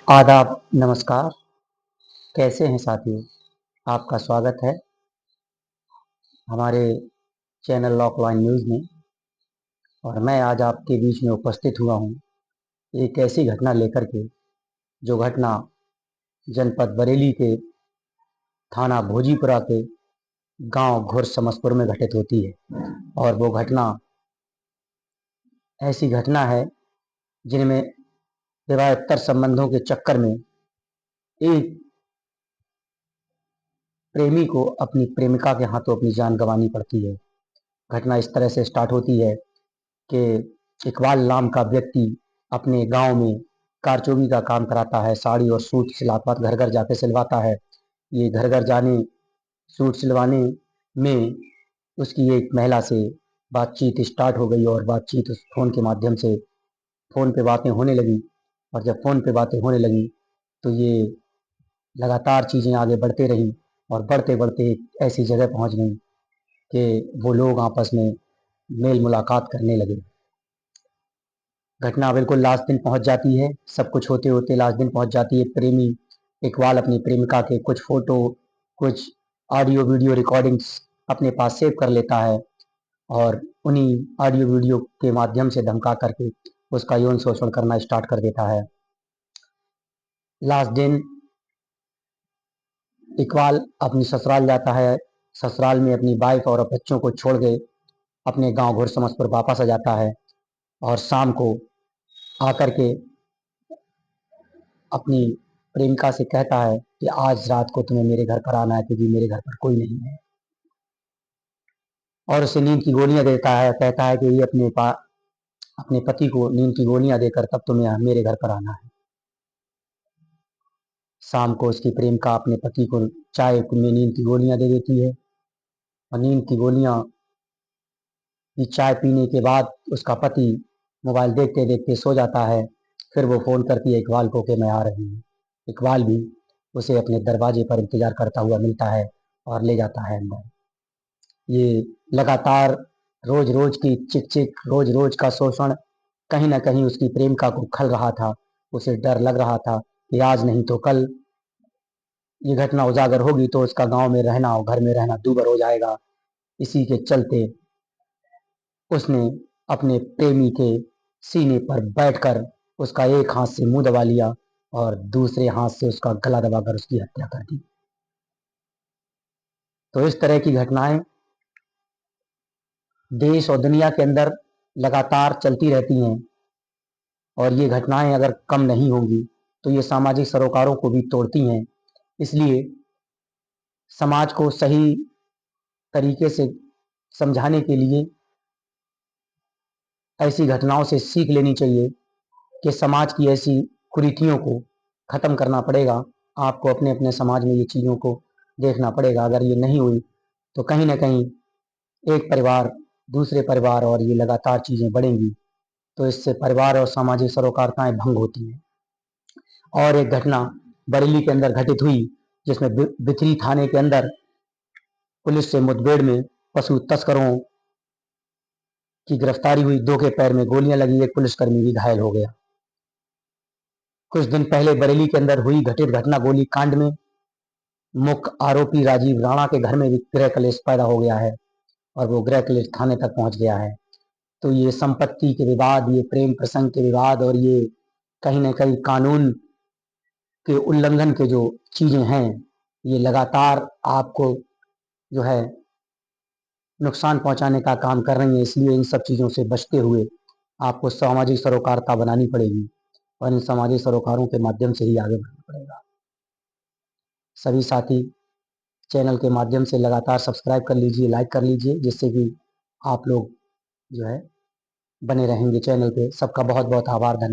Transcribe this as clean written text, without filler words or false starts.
आदाब, नमस्कार। कैसे हैं साथियों? आपका स्वागत है हमारे चैनल लॉक लाइन न्यूज़ में। और मैं आज आपके बीच में उपस्थित हुआ हूँ एक ऐसी घटना लेकर के, जो घटना जनपद बरेली के थाना भोजीपुरा के गांव घुरसमसपुर में घटित होती है। और वो घटना ऐसी घटना है जिनमें विवाहेतर संबंधों के चक्कर में एक प्रेमी को अपनी प्रेमिका के हाथों अपनी जान गंवानी पड़ती है। घटना इस तरह से स्टार्ट होती है कि इकबाल नाम का व्यक्ति अपने गांव में कारचोगी का काम कराता है। साड़ी और सूट सिलाता, घर घर जाके सिलवाता है। ये घर घर जाने, सूट सिलवाने में उसकी एक महिला से बातचीत स्टार्ट हो गई और बातचीत उस फोन के माध्यम से फोन पे बातें होने लगी। और जब फोन पे बातें होने लगी तो ये लगातार चीज़ें आगे बढ़ते रही और बढ़ते बढ़ते एक ऐसी जगह पहुंच गई कि वो लोग आपस में मेल मुलाकात करने लगे। घटना बिल्कुल लास्ट दिन पहुंच जाती है। सब कुछ होते होते लास्ट दिन पहुंच जाती है। प्रेमी इकबाल अपनी प्रेमिका के कुछ फोटो, कुछ ऑडियो वीडियो रिकॉर्डिंग्स अपने पास सेव कर लेता है और उन्हीं ऑडियो वीडियो के माध्यम से धमका करके उसका यौन शोषण करना स्टार्ट कर देता है। लास्ट दिन इकबाल अपनी ससुराल जाता है। ससुराल में अपनी वाइफ और बच्चों को छोड़ के अपने गांव घुड़समसपुर वापस आ जाता है और शाम को आकर के अपनी प्रेमिका से कहता है कि आज रात को तुम्हें मेरे घर पर आना है, क्योंकि मेरे घर पर कोई नहीं है। और उसे नींद की गोलियां देता है। कहता है कि ये अपने पति को नींद की गोलियां देकर तब तुम्हें मेरे घर पर आना है। शाम को उसकी प्रेमिका अपने पति को चाय में नींद की गोलियां दे देती है और नींद की गोलियां की चाय पीने के बाद उसका पति मोबाइल देखते देखते सो जाता है। फिर वो फोन करती है इकबाल को कि मैं आ रही हूँ। इकबाल भी उसे अपने दरवाजे पर इंतजार करता हुआ मिलता है और ले जाता है अंदर। ये लगातार रोज रोज की चिक चिक, रोज रोज का शोषण कहीं ना कहीं उसकी प्रेमिका को खल रहा था। उसे डर लग रहा था कि आज नहीं तो कल ये घटना उजागर होगी तो उसका गांव में रहना और घर में रहना दूभर हो जाएगा। इसी के चलते उसने अपने प्रेमी के सीने पर बैठकर उसका एक हाथ से मुंह दबा लिया और दूसरे हाथ से उसका गला दबाकर उसकी हत्या कर दी। तो इस तरह की घटनाएं देश और दुनिया के अंदर लगातार चलती रहती हैं। और ये घटनाएं अगर कम नहीं होंगी तो ये सामाजिक सरोकारों को भी तोड़ती हैं। इसलिए समाज को सही तरीके से समझाने के लिए ऐसी घटनाओं से सीख लेनी चाहिए कि समाज की ऐसी कुरीतियों को खत्म करना पड़ेगा। आपको अपने अपने समाज में ये चीज़ों को देखना पड़ेगा। अगर ये नहीं हुई तो कहीं ना कहीं एक परिवार दूसरे परिवार और ये लगातार चीज़ें बढ़ेंगी तो इससे परिवार और सामाजिक सरोकारताएं भंग होती हैं। और एक घटना बरेली के अंदर घटित हुई जिसमें बिथरी थाने के अंदर पुलिस से मुठभेड़ में पशु तस्करों की गिरफ्तारी हुई। दो के पैर में गोलियां लगी, एक पुलिसकर्मी भी घायल हो गया। कुछ दिन पहले बरेली के अंदर हुई घटित घटना गोली कांड में मुख्य आरोपी राजीव राणा के घर में भी गृह कलेश पैदा हो गया है और वो गृह कलेश थाने तक पहुंच गया है। तो ये संपत्ति के विवाद, ये प्रेम प्रसंग के विवाद और ये कहीं ना कहीं कानून के उल्लंघन के जो चीजें हैं, ये लगातार आपको जो है नुकसान पहुंचाने का काम कर रही है। इसलिए इन सब चीजों से बचते हुए आपको सामाजिक सरोकारता बनानी पड़ेगी और इन सामाजिक सरोकारों के माध्यम से ही आगे बढ़ना पड़ेगा। सभी साथी चैनल के माध्यम से लगातार सब्सक्राइब कर लीजिए, लाइक कर लीजिए, जिससे कि आप लोग जो है बने रहेंगे चैनल पे। सबका बहुत बहुत आभार, धन्यवाद।